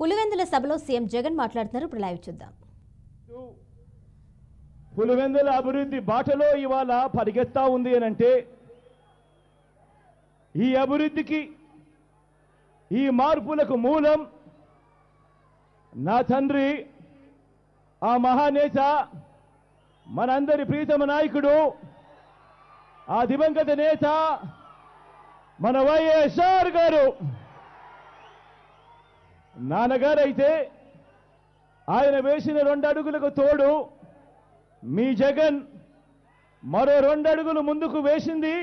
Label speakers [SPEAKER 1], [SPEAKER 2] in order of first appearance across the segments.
[SPEAKER 1] పులివెందుల సభలో సీఎం జగన్ మాట్లాడుతున్నారు. ఇప్పుడు లైవ్ చూద్దాం.
[SPEAKER 2] పులివెందుల అభివృద్ధి బాటలో ఇవాళ పరిగెత్తా ఉంది అనంటే ఈ అభివృద్ధికి ఈ మార్పులకు మూలం నా తండ్రి ఆ మహానేత మనందరి ప్రీతమ నాయకుడు ఆ దివంగత నేత మన వైఎస్ఆర్ గారు. నాన్నగారు అయితే ఆయన వేసిన 2 అడుగులకు తోడు మీ జగన్ మరో 2 అడుగులు ముందుకు వేసింది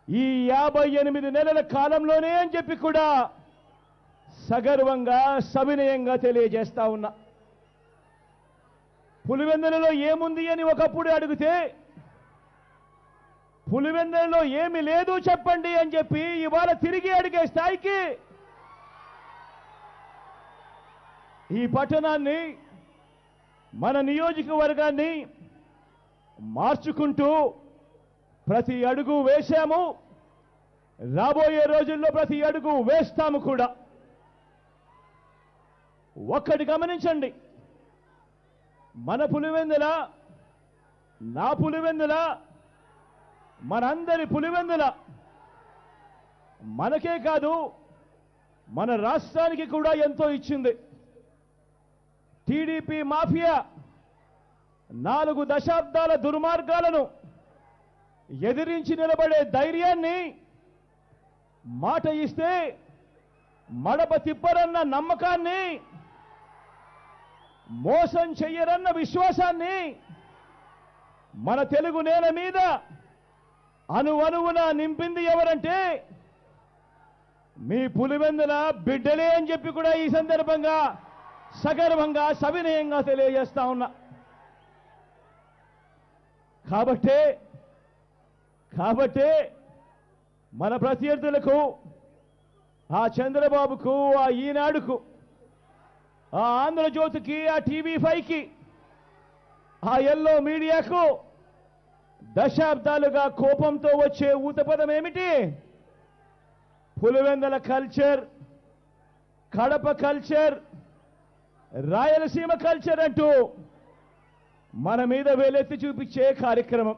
[SPEAKER 2] ఈ 58 నెలల కాలంలోనే అని చెప్పి కూడా సగర్వంగా సవినయంగా తెలియజేస్తా ఉన్నా. పులివెందులలో ఏముంది అని ఒకప్పుడు అడిగితే పులివెందులలో ఏమి లేదు చెప్పండి అని చెప్పి ఇవాళ తిరిగి అడిగే స్థాయికి ఈ పట్టణాన్ని మన నియోజకవర్గాన్ని మార్చుకుంటూ ప్రతి అడుగు వేశాము. రాబోయే రోజుల్లో ప్రతి అడుగు వేస్తాము కూడా. ఒక్కటి గమనించండి, మన పులివెందుల, నా పులివెందుల, మనందరి పులివెందుల మనకే కాదు మన రాష్ట్రానికి కూడా ఎంతో ఇచ్చింది. టీడీపీ మాఫియా 4 దశాబ్దాల దుర్మార్గాలను ఎదిరించి నిలబడే ధైర్యాన్ని, మాట ఇస్తే మడప తిప్పరన్న నమ్మకాన్ని, మోసం చెయ్యరన్న విశ్వాసాన్ని మన తెలుగు నేల మీద అణువణువున నింపింది ఎవరంటే మీ పులివెందుల బిడ్డలే అని చెప్పి కూడా ఈ సందర్భంగా సగర్వంగా సవినయంగా తెలియజేస్తా ఉన్నా. కాబట్టే మన ప్రత్యర్థులకు, ఆ చంద్రబాబుకు, ఆ ఈనాడుకు, ఆ ఆంధ్రజ్యోతికి, ఆ టీవీ5కి, ఆ ఎల్లో మీడియాకు దశాబ్దాలుగా కోపంతో వచ్చే ఊతపదం ఏమిటి? Pulivendula culture, Kadapa culture, Rayalaseema culture అంటూ మన మీద వేలెత్తి చూపించే కార్యక్రమం.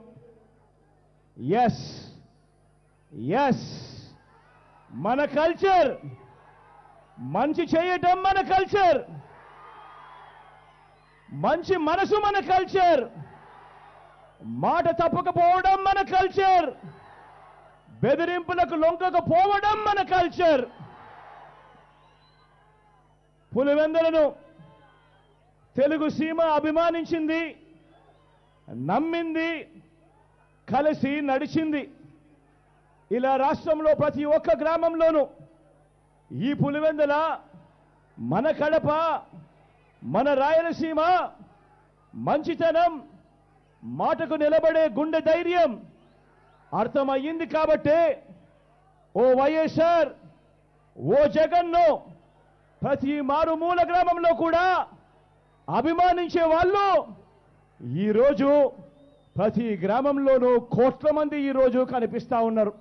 [SPEAKER 2] ఎస్ మన కల్చర్, మంచి చేయటం మన కల్చర్, మంచి మనసు మన కల్చర్, మాట తప్పకపోవడం మన కల్చర్, బెదిరింపులకు లొంగకపోవడం మన కల్చర్. పులివెందులను తెలుగు సీమ అభిమానించింది, నమ్మింది, కలిసి నడిచింది. ఇలా రాష్ట్రంలో ప్రతి ఒక్క గ్రామంలోనూ ఈ పులివెందుల, మన కడప, మన రాయలసీమ మంచితనం, మాటకు నిలబడే గుండె ధైర్యం అర్థమయ్యింది. కాబట్టే ఓ వైఎస్ఆర్, ఓ జగన్ను ప్రతి మారుమూల గ్రామంలో కూడా అభిమానించే వాళ్ళు ఈరోజు ప్రతి గ్రామంలోనూ కోట్ల మంది ఈరోజు కనిపిస్తా ఉన్నారు.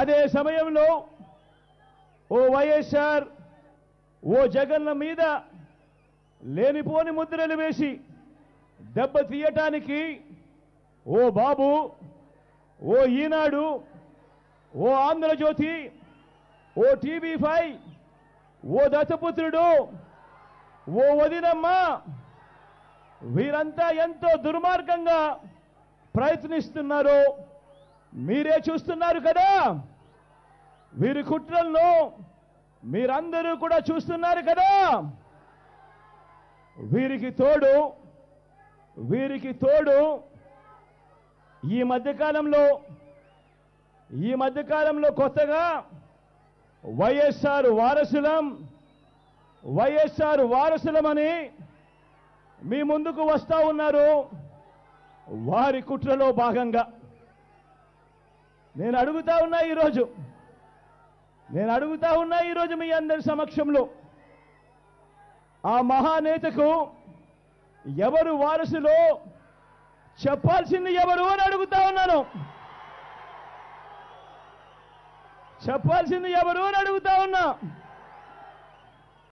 [SPEAKER 2] అదే సమయంలో ఓ వైఎస్ఆర్, ఓ జగన్ల మీద లేనిపోని ముద్రలు వేసి దెబ్బ తీయటానికి ఓ బాబు, ఓ ఈనాడు, ఓ ఆంధ్రజ్యోతి, ఓ టీవీ5, ఓ దత్తపుత్రుడు, ఓ వదినమ్మ, వీరంతా ఎంతో దుర్మార్గంగా ప్రయత్నిస్తున్నారో మీరే చూస్తున్నారు కదా. వీరి కుట్రల్లో మీరందరూ కూడా చూస్తున్నారు కదా. వీరికి తోడు ఈ మధ్యకాలంలో కొత్తగా వైఎస్ఆర్ వారసులమని మీ ముందుకు వస్తా ఉన్నారు. వారి కుట్రలో భాగంగా నేను అడుగుతా ఉన్నా ఈరోజు మీ అందరి సమక్షంలో ఆ మహానేతకు ఎవరు వారసులో చెప్పాల్సింది ఎవరు అని అడుగుతా ఉన్నాను. చెప్పాల్సింది ఎవరు అని అడుగుతా ఉన్నా.